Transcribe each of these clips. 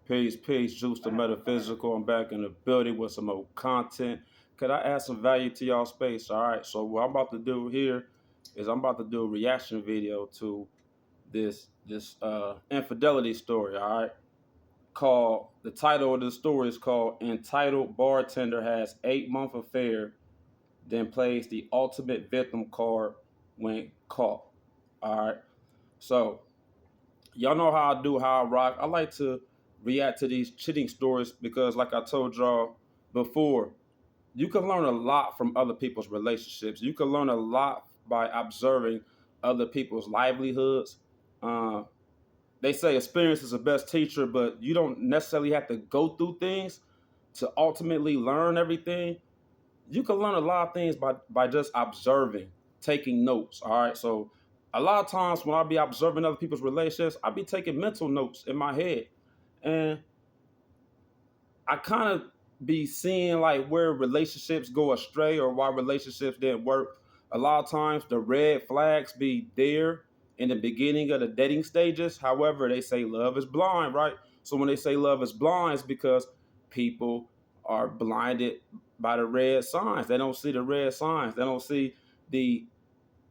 Peace, Juice the Metaphysical. I'm back in the building with some more content. Could I add some value to y'all space? All right. So what I'm about to do here is I'm about to do a reaction video to this infidelity story. All right. Called the title of the story is called Entitled Bartender Has 8 Month Affair, then plays the ultimate victim card when caught. All right. So y'all know how I do, how I rock. I like to react to these cheating stories because, like I told y'all before, you can learn a lot from other people's relationships. You can learn a lot by observing other people's livelihoods. Uh, they say experience is the best teacher, but you don't necessarily have to go through things to ultimately learn everything. You can learn a lot of things by just observing, taking notes. All right. So a lot of times when I be observing other people's relationships, I be taking mental notes in my head. And I kind of be seeing like where relationships go astray or why relationships didn't work. A lot of times the red flags be there in the beginning of the dating stages. However, they say love is blind, right? So when they say love is blind, it's because people are blinded by the red signs. They don't see the red signs. They don't see the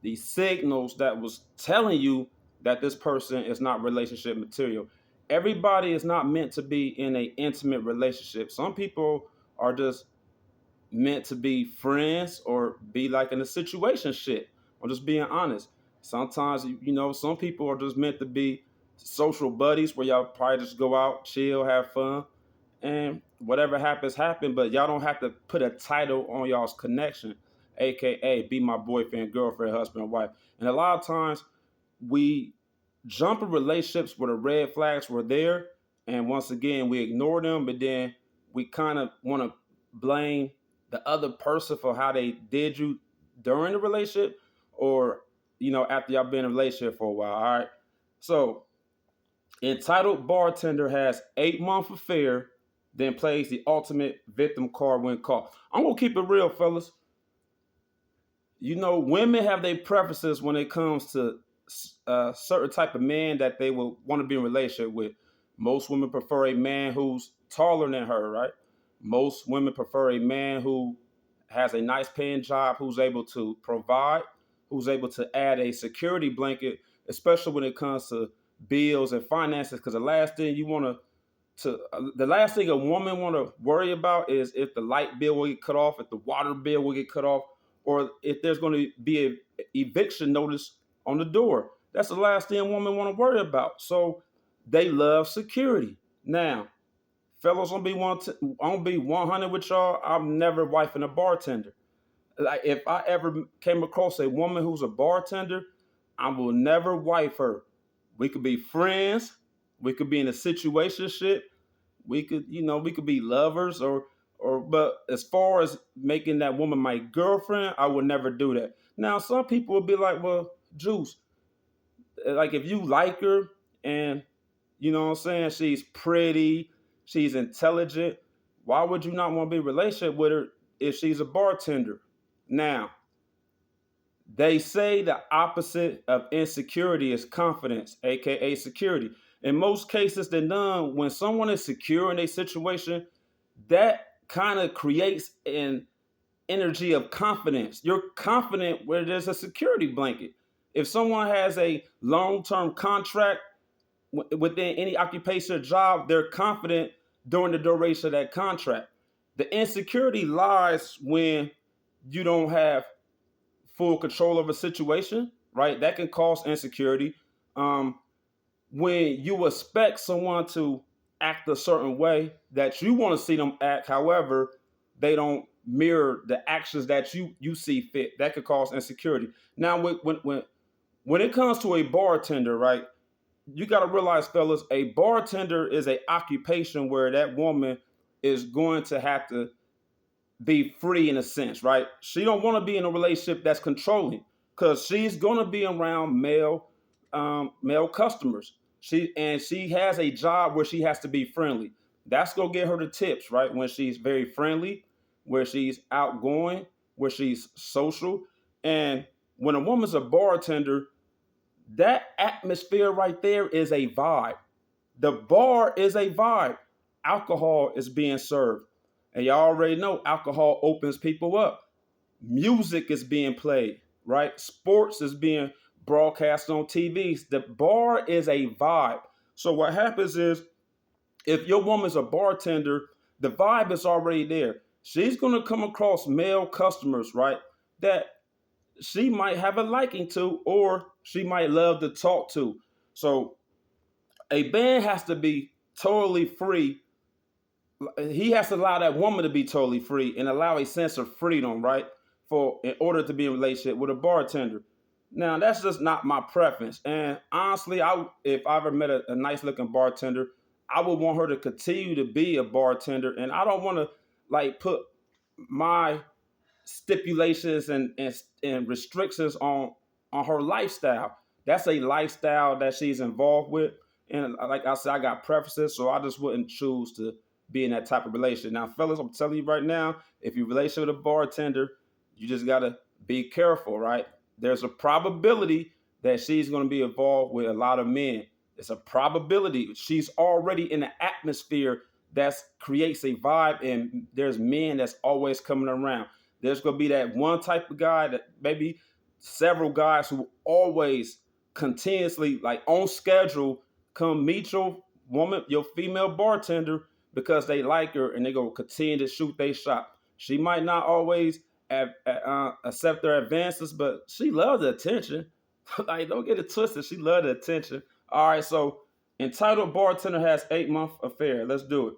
the signals that was telling you that this person is not relationship material. Everybody is not meant to be in an intimate relationship. Some people are just meant to be friends or be like in a situation shit. I'm just being honest. Sometimes some people are just meant to be social buddies where y'all probably just go out, chill, have fun, and whatever happens, happen. But y'all don't have to put a title on y'all's connection, aka be my boyfriend, girlfriend, husband, wife. And a lot of times we jump in relationships where the red flags were there, and once again we ignore them, but then we kind of want to blame the other person for how they did you during the relationship, or after y'all been in a relationship for a while. All right. So entitled bartender has 8 month affair, then plays the ultimate victim card when caught. I'm gonna keep it real, fellas. Women have their preferences when it comes to a certain type of man that they will want to be in a relationship with. Most women prefer a man who's taller than her, right? Most women prefer a man who has a nice paying job, who's able to provide, who's able to add a security blanket, especially when it comes to bills and finances. Because the last thing a woman want to worry about is if the light bill will get cut off, if the water bill will get cut off, or if there's going to be an eviction notice on the door. That's the last thing a woman want to worry about. So they love security. Now, fellas, I'm gonna be 100 with y'all. I'm never wifing a bartender. Like if I ever came across a woman who's a bartender, I will never wife her. We could be friends. We could be in a situationship. We could be lovers but as far as making that woman my girlfriend, I would never do that. Now, some people would be like, well, Juice, like if you like her and you know what I'm saying, she's pretty, she's intelligent, why would you not want to be in a relationship with her if she's a bartender? Now, they say the opposite of insecurity is confidence, aka security. In most cases, they're done when someone is secure in a situation, that kind of creates an energy of confidence. You're confident where there's a security blanket. If someone has a long-term contract within any occupation or job, they're confident during the duration of that contract. The insecurity lies when you don't have full control of a situation, right? That can cause insecurity. Um, when you expect someone to act a certain way that you want to see them act, however, they don't mirror the actions that you see fit, that could cause insecurity. Now, when it comes to a bartender, right? You got to realize, fellas, a bartender is a occupation where that woman is going to have to be free in a sense, right? She don't want to be in a relationship that's controlling because she's going to be around male customers. She has a job where she has to be friendly. That's gonna get her the tips, right? When she's very friendly, where she's outgoing, where she's social, and when a woman's a bartender, that atmosphere right there is a vibe. The bar is a vibe. alcohol is being served. And y'all already know alcohol opens people up. Music is being played, right? Sports is being broadcast on TVs. The bar is a vibe. So what happens is if your woman's a bartender, the vibe is already there. She's gonna come across male customers, right? That she might have a liking to, or she might love to talk to. So a man has to be totally free. He has to allow that woman to be totally free and allow a sense of freedom, right? For in order to be in a relationship with a bartender. Now that's just not my preference. And honestly, if I ever met a nice looking bartender, I would want her to continue to be a bartender. And I don't want to like put my stipulations and restrictions on her lifestyle. That's a lifestyle that she's involved with, and like I said, I got preferences, so I just wouldn't choose to be in that type of relationship. Now, fellas, I'm telling you right now, if you relationship with a bartender, you just gotta be careful, right? There's a probability that she's gonna be involved with a lot of men. It's a probability. She's already in the atmosphere that creates a vibe, and there's men that's always coming around. There's gonna be that one type of guy that maybe several guys who always continuously like on schedule come meet your woman, your female bartender because they like her and they gonna continue to shoot their shot. She might not always accept their advances, but she loves the attention. Like don't get it twisted, she loves the attention. All right, so entitled bartender has 8 month affair. Let's do it.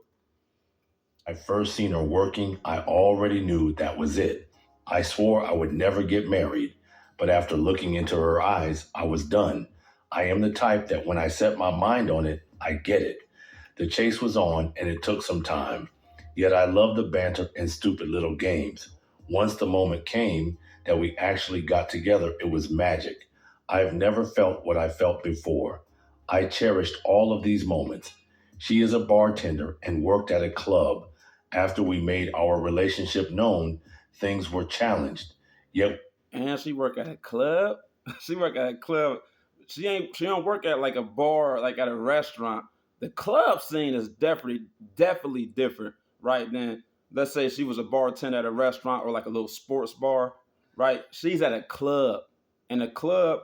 I first seen her working, I already knew that was it. I swore I would never get married, but after looking into her eyes, I was done. I am the type that when I set my mind on it, I get it. The chase was on and it took some time. Yet I love the banter and stupid little games. Once the moment came that we actually got together, it was magic. I have never felt what I felt before. I cherished all of these moments. She is a bartender and worked at a club. After we made our relationship known, things were challenged. Yet And she work at a club. She work at a club. She don't work at like a bar, like at a restaurant. The club scene is definitely different, right? Then let's say she was a bartender at a restaurant or like a little sports bar, right? She's at a club, and the club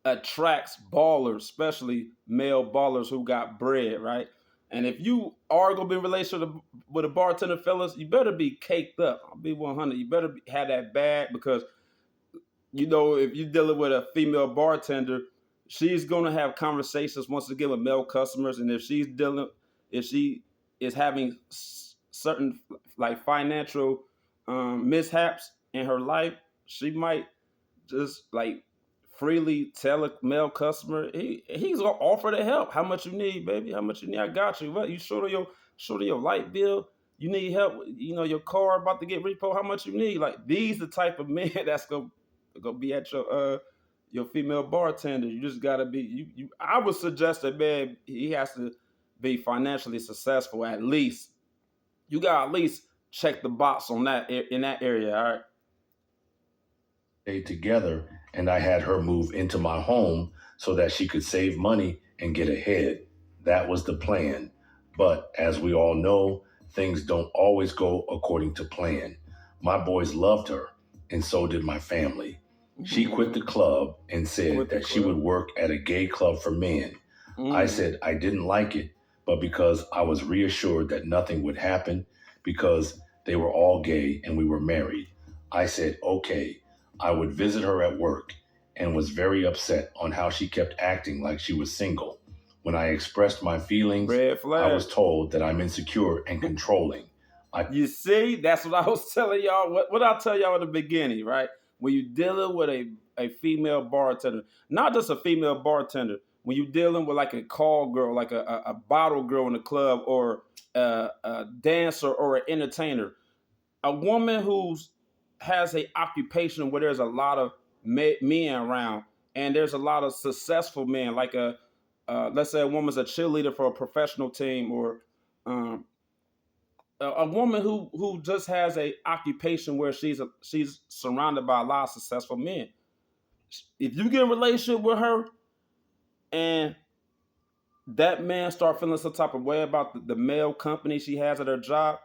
attracts ballers, especially male ballers who got bread, right? And if you are gonna be in a relationship with a bartender, fellas, you better be caked up. I'll be 100. You better have that bag because if you're dealing with a female bartender, she's gonna have conversations once again with male customers, and if she is having certain like financial mishaps in her life, she might just like freely tell a male customer he's gonna offer to help. How much you need, baby? How much you need? I got you. What you short of your light bill? You need help? Your car about to get repo. How much you need? Like these the type of men that's gonna be at your female bartender. You just gotta be you. I would suggest that man he has to be financially successful at least. You gotta at least check the box on that in that area. All right. stayed together, and I had her move into my home so that she could save money and get ahead. That was the plan. But as we all know, things don't always go according to plan. My boys loved her, and so did my family. She quit the club and said Quit the that she would club. work at a gay club for men. I Mm. said I didn't like it, but because I was reassured that nothing would happen because they were all gay and we were married, I said, okay. I would visit her at work and was very upset on how she kept acting like she was single. When I expressed my feelings, Red I flag. was told that I'm insecure and controlling. I You see, that's what I was telling y'all. What I tell y'all in the beginning, right? When you're dealing with a female bartender, not just a female bartender, when you're dealing with like a call girl, like a bottle girl in the club, or a dancer or an entertainer, a woman who's has a occupation where there's a lot of men around, and there's a lot of successful men, like let's say a woman's a cheerleader for a professional team, or um, a woman who just has a occupation where she's surrounded by a lot of successful men. If you get in a relationship with her and that man start feeling some type of way about the male company she has at her job,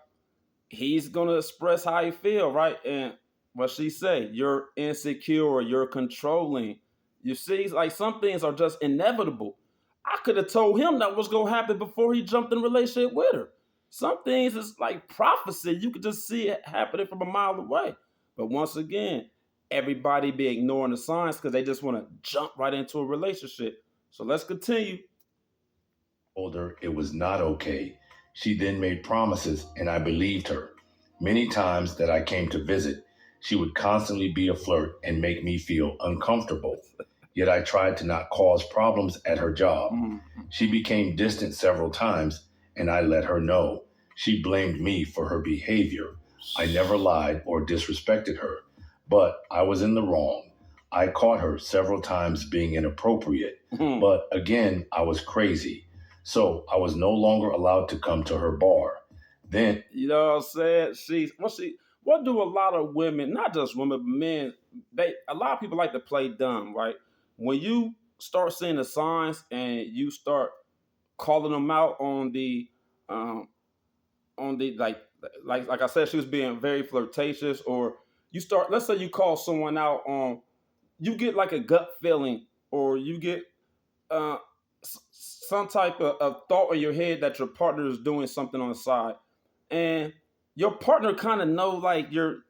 he's gonna express how he feel, right? And what she say, you're insecure, you're controlling. You see, like some things are just inevitable. I could have told him that was gonna happen before he jumped in a relationship with her. Some things is like prophecy. You could just see it happening from a mile away. But once again, everybody be ignoring the signs because they just want to jump right into a relationship. So let's continue. Told her it was not okay. She then made promises, and I believed her. Many times that I came to visit, she would constantly be a flirt and make me feel uncomfortable. Yet I tried to not cause problems at her job. Mhm. She became distant several times, and I let her know. She blamed me for her behavior. I never lied or disrespected her, but I was in the wrong. I caught her several times being inappropriate, but again, I was crazy. So I was no longer allowed to come to her bar. Then You know what I'm saying? What do a lot of women, not just women, but men, a lot of people like to play dumb, right? When you start seeing the signs and you start calling them out um on the like I said, she was being very flirtatious, or you start, let's say you call someone out on, you get like a gut feeling, or you get uh some type of thought in your head that your partner is doing something on the side, and your partner kind of know like you're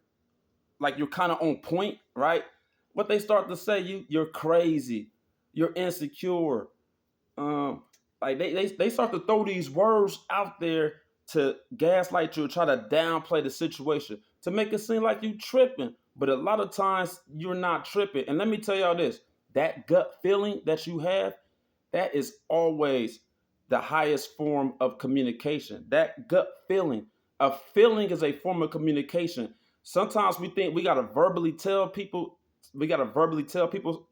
kind of on point, right? What they start to say, you're crazy, you're insecure, um, like they start to throw these words out there to gaslight you, try to downplay the situation, to make it seem like you tripping. But a lot of times you're not tripping. And let me tell y'all this: that gut feeling that you have, that is always the highest form of communication. That gut feeling. A feeling is a form of communication. Sometimes we think we gotta verbally tell people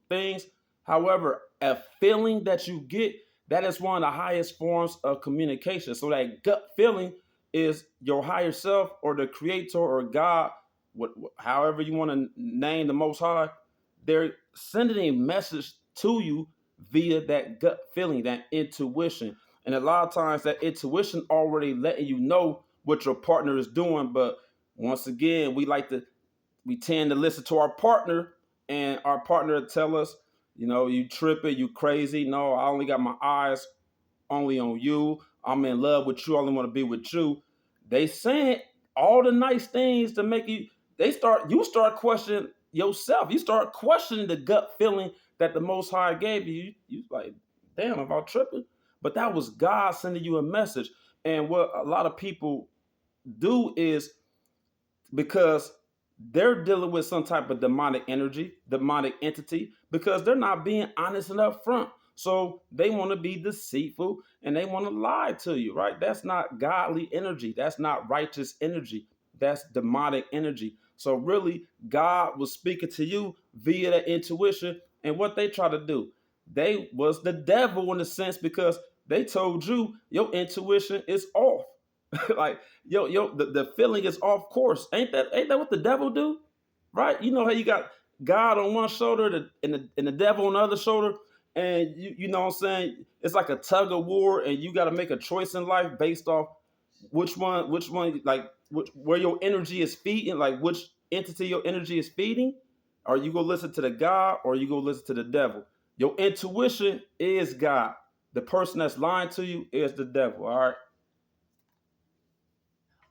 things. However, a feeling that you get, that is one of the highest forms of communication. So that gut feeling is your higher self or the creator or God, however you want to name the most high, they're sending a message to you via that gut feeling, that intuition. And a lot of times that intuition already letting you know what your partner is doing. But once again, we tend to listen to our partner, and our partner tell us, you tripping, you crazy. No, I only got my eyes only on you. I'm in love with you. I only want to be with you. They saying all the nice things to make you. You start questioning yourself. You start questioning the gut feeling that the Most High gave you. You like, damn, am I tripping? But that was God sending you a message. And what a lot of people do is, because they're dealing with some type of demonic energy, demonic entity, because they're not being honest and upfront. So they want to be deceitful and they want to lie to you, right? That's not godly energy. That's not righteous energy. That's demonic energy. So really, God was speaking to you via the intuition. And what they try to do, they was the devil in a sense, because they told you your intuition is off. Like, the feeling is off course. Ain't that what the devil do? Right? You know how you got God on one shoulder, and the devil on the other shoulder, and you know what I'm saying? It's like a tug of war, and you got to make a choice in life based off which one, like where your energy is feeding, like which entity your energy is feeding. Are you gonna listen to the God, or you gonna listen to the devil? Your intuition is God. The person that's lying to you is the devil. All right.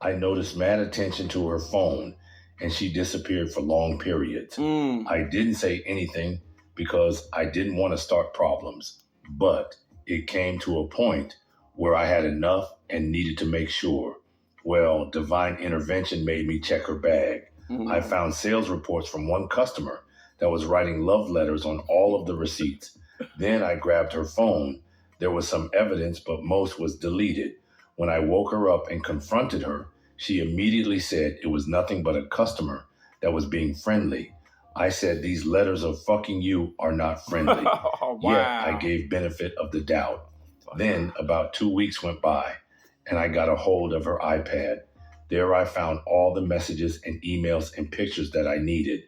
I noticed mad attention to her phone, and she disappeared for long periods. Mm. I didn't say anything because I didn't want to start problems, but it came to a point where I had enough and needed to make sure. Well, divine intervention made me check her bag. I Mm. found sales reports from one customer that was writing love letters on all of the receipts. Then I grabbed her phone. There was some evidence, but most was deleted. When I woke her up and confronted her, she immediately said it was nothing but a customer that was being friendly. I said these letters of fucking you are not friendly. Yet I Wow. gave benefit of the doubt. Then about 2 weeks went by and I got a hold of her iPad. There I found all the messages and emails and pictures that I needed.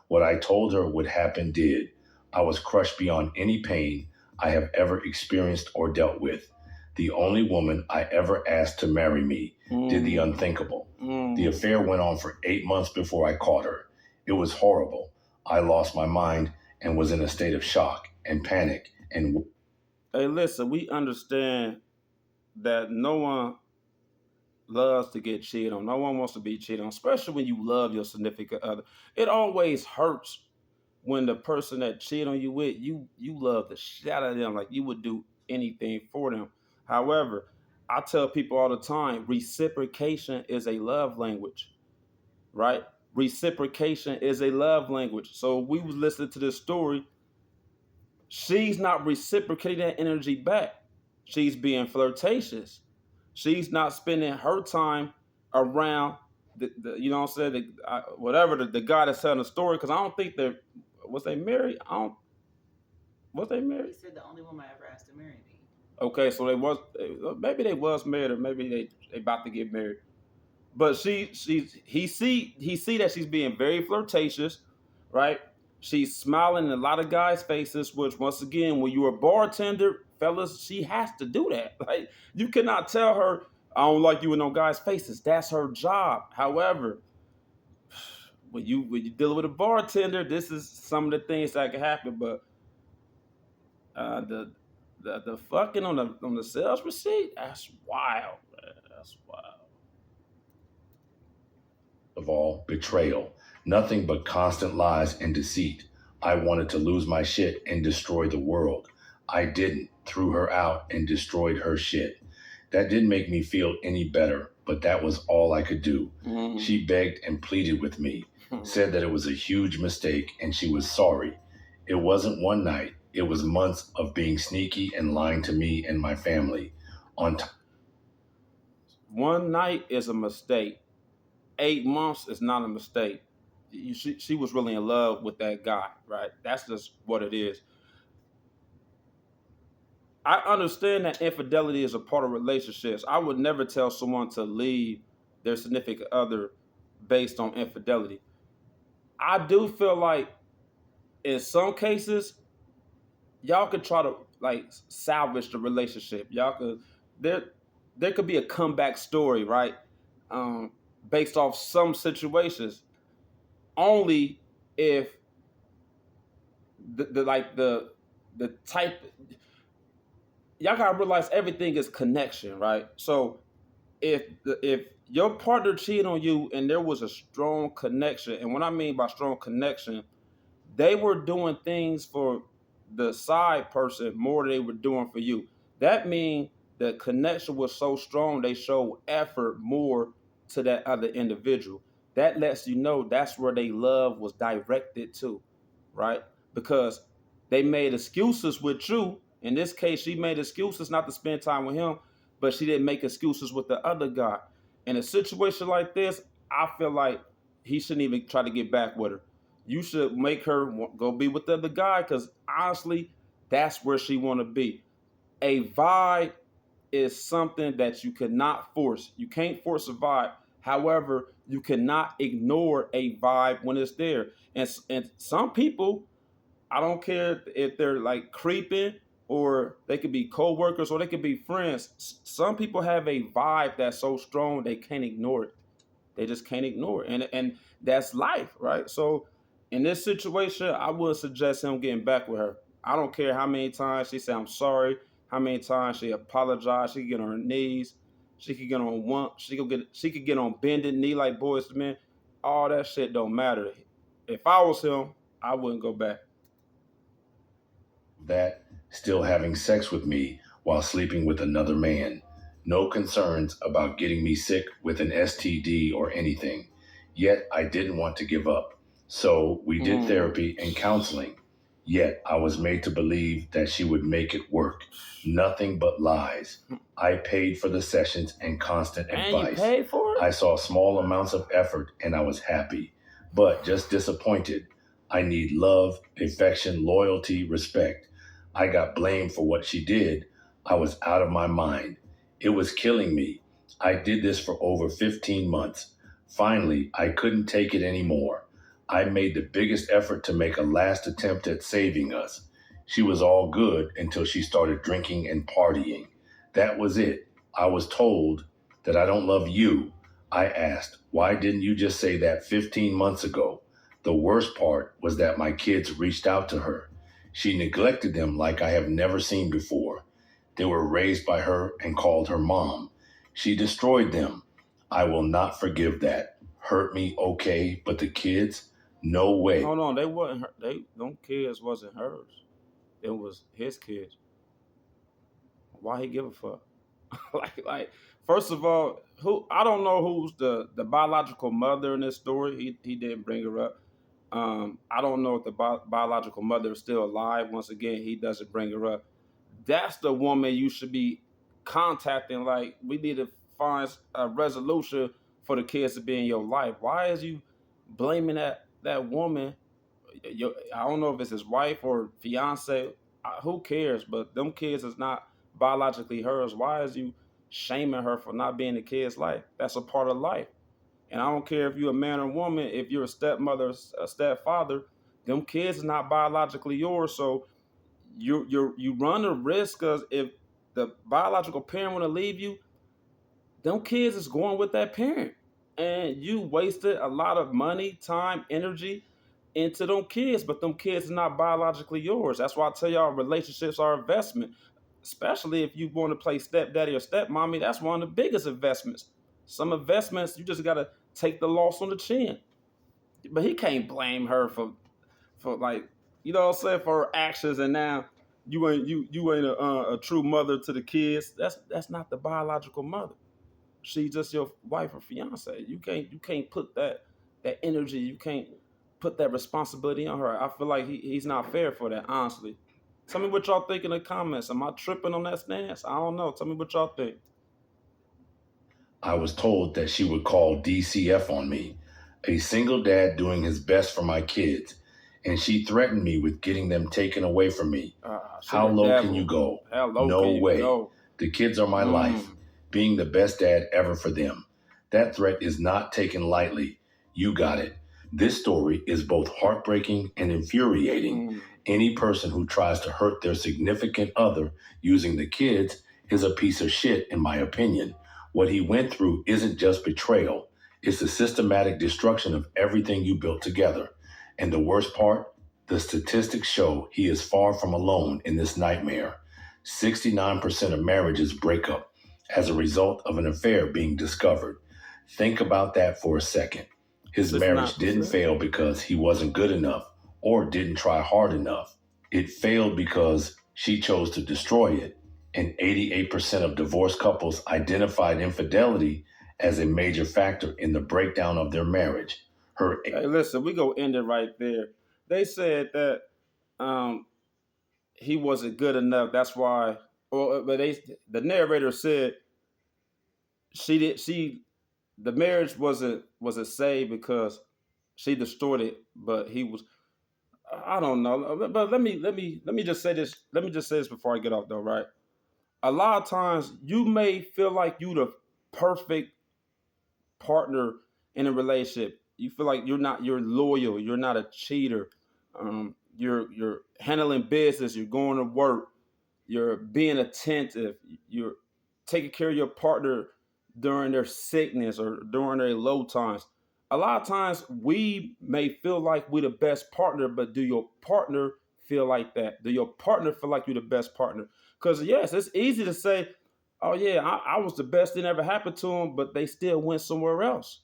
What I told her would happen did. I was crushed beyond any pain. I have ever experienced or dealt with. The only woman I ever asked to marry me did the Mm, unthinkable. The mm. affair went on for 8 months before I caught her. It was horrible. I lost my mind and was in a state of shock and panic and Hey, listen, we understand that no one loves to get cheated on. No one wants to be cheated on, especially when you love your significant other. It always hurts when the person that cheated on you with you love the shit out of them, like you would do anything for them. However, I tell people all the time, reciprocation is a love language, right? Reciprocation is a love language. So we was listening to this story. She's not reciprocating that energy back. She's being flirtatious. She's not spending her time around you know what I'm saying, whatever the guy that's telling the story. Because I don't think they're was they married. I don't was they married. He said the only woman I ever asked to marry me. Okay, so they was maybe they was married or maybe they about to get married. But he see that she's being very flirtatious, right? She's smiling in a lot of guys' faces, which once again, when you're a bartender, fellas, she has to do that. Like you cannot tell her, I don't like you in no guys' faces. That's her job. However, when you dealing with a bartender, this is some of the things that can happen. But uh, the the fucking on the sales receipt, that's wild, man. That's wild. of all, betrayal. Nothing but constant lies and deceit. I wanted to lose my shit and destroy the world. I didn't. Threw her out and destroyed her shit. That didn't make me feel any better, but that was all I could do. Mhm. She begged and pleaded with me, said that it was a huge mistake and she was sorry. It wasn't one night, it was months of being sneaky and lying to me and my family. On t- One night is a mistake. 8 months is not a mistake. She was really in love with that guy, right? That's just what it is. I understand that infidelity is a part of relationships. I would never tell someone to leave their significant other based on infidelity. I do feel like in some cases, y'all could try to like salvage the relationship. Y'all could there there could be a comeback story, right? Um, based off some situations. Only if the type y'all gotta realize everything is connection, right? So if your partner cheated on you and there was a strong connection, and what I mean by strong connection, they were doing things for the side person more than they were doing for you. That means the connection was so strong they showed effort more to that other individual. That lets you know that's where they love was directed to, right? Because they made excuses with you. In this case, she made excuses not to spend time with him, but she didn't make excuses with the other guy. In a situation like this, I feel like he shouldn't even try to get back with her. You should make her go be with the other guy because honestly, that's where she want to be. A vibe is something that you cannot force. You can't force a vibe. However, you cannot ignore a vibe when it's there. And some people, I don't care if they're like creeping or they could be co-workers or they could be friends. Some people have a vibe that's so strong they can't ignore it. They just can't ignore it. And that's life, right? So in this situation, I would suggest him getting back with her. I don't care how many times she said I'm sorry, how many times she apologized. She could get on her knees. She could get on one. She could get on bended knee like boys to men. All that shit don't matter. If I was him, I wouldn't go back. that, still having sex with me while sleeping with another man. No concerns about getting me sick with an STD or anything. Yet I didn't want to give up. So we did Mm. therapy and counseling. Yet I was made to believe that she would make it work. Nothing but lies. I paid for the sessions and constant And you advice. paid for it? I saw small amounts of effort and I was happy, but just disappointed. I need love, affection, loyalty, respect. I got blamed for what she did. I was out of my mind. It was killing me. I did this for over 15 months. Finally, I couldn't take it anymore. I made the biggest effort to make a last attempt at saving us. She was all good until she started drinking and partying. That was it. I was told that I don't love you. I asked, why didn't you just say that 15 months ago? The worst part was that my kids reached out to her. She neglected them like I have never seen before. They were raised by her and called her mom. She destroyed them. I will not forgive that. Hurt me, okay, but the kids? No way. Hold on, they wasn't her. They them kids wasn't hers. It was his kids. Why he give a fuck? Like first of all, who I don't know who's the biological mother in this story. He didn't bring her up. I don't know if the biological mother is still alive. Once again, he doesn't bring her up. That's the woman you should be contacting. Like, we need to find a resolution for the kids to be in your life. Why is you blaming that woman? I don't know if it's his wife or fiance. Who cares? But them kids is not biologically hers. Why is you shaming her for not being the kid's life? That's a part of life. And I don't care if you're a man or woman, if you're a stepmother, a stepfather, them kids is not biologically yours. So you run the risk of, if the biological parent want to leave you, them kids is going with that parent. And you wasted a lot of money, time, energy into them kids, but them kids is not biologically yours. That's why I tell y'all relationships are investment. Especially if you want to play stepdaddy or stepmommy, that's one of the biggest investments. Some investments you just gotta take the loss on the chin. But he can't blame her for like, you know what I'm saying, for her actions, and now you ain't a true mother to the kids. That's not the biological mother. She's just your wife or fiance. You can't put that energy. You can't put that responsibility on her. I feel like he's not fair for that. Honestly, tell me what y'all think in the comments. Am I tripping on that stance? I don't know. Tell me what y'all think. I was told that she would call DCF on me, a single dad doing his best for my kids, and she threatened me with getting them taken away from me. She How the low can you devil. go? How low No can you way. go? The kids are my life, Mm. being the best dad ever for them. That threat is not taken lightly. You got it. This story is both heartbreaking and infuriating. Mm. Any person who tries to hurt their significant other using the kids is a piece of shit, in my opinion. What he went through isn't just betrayal, it's the systematic destruction of everything you built together. And the worst part, the statistics show he is far from alone in this nightmare. 69% of marriages break up as a result of an affair being discovered. Think about that for a second. His marriage didn't 69%. fail because he wasn't good enough or didn't try hard enough. It failed because she chose to destroy it. And 88% of divorced couples identified infidelity as a major factor in the breakdown of their marriage. Her Hey, listen, we go end it right there. They said that um, he wasn't good enough. That's why. Well, but the narrator said she did. The marriage wasn't saved because she destroyed it. But he was. I don't know. But let me just say this. Let me just say this before I get off though. Right. A lot of times you may feel like you the perfect partner in a relationship. You feel like you're loyal, you're not a cheater. You're handling business, you're going to work, you're being attentive, you're taking care of your partner during their sickness or during their low times. A lot of times we may feel like we're the best partner, but do your partner feel like that? Do your partner feel like you're the best partner? Because yes, it's easy to say, oh yeah, I was the best thing ever happened to them, but they still went somewhere else.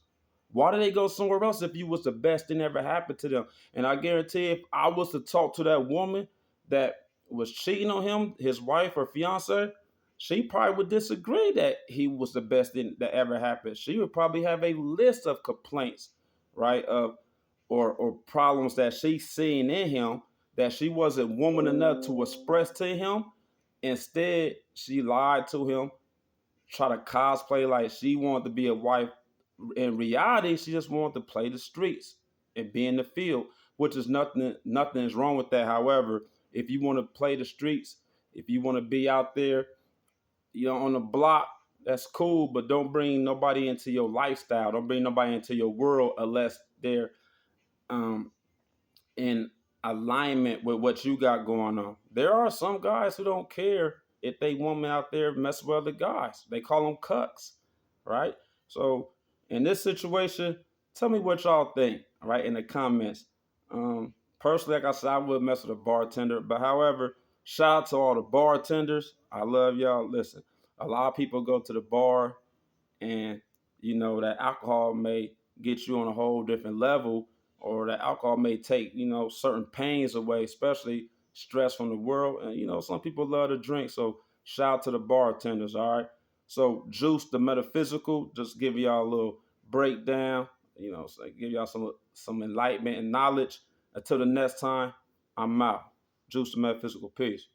Why did they go somewhere else if you was the best thing ever happened to them? And I guarantee if I was to talk to that woman that was cheating on him, his wife or fiance, she probably would disagree that he was the best thing that ever happened. She would probably have a list of complaints, right? Of or problems that she's seen in him that she wasn't woman enough to express to him. Instead, she lied to him, try to cosplay like she wanted to be a wife. In reality, she just wanted to play the streets and be in the field, which is nothing is wrong with that. However, if you want to play the streets, if you want to be out there, on the block, that's cool, but don't bring nobody into your lifestyle. Don't bring nobody into your world unless they're um in alignment with what you got going on. There are some guys who don't care if they woman out there mess with other guys. They call them cucks, right? So in this situation, tell me what y'all think, right, in the comments. Personally, like I said, I would mess with a bartender, but however, shout out to all the bartenders. I love y'all. Listen, a lot of people go to the bar and that alcohol may get you on a whole different level, or that alcohol may take certain pains away, especially stress from the world. And some people love to drink, so shout out to the bartenders. All right, so Juice the Metaphysical just give y'all a little breakdown, so give y'all some enlightenment and knowledge. Until the next time, I'm out. Juice the Metaphysical. Peace.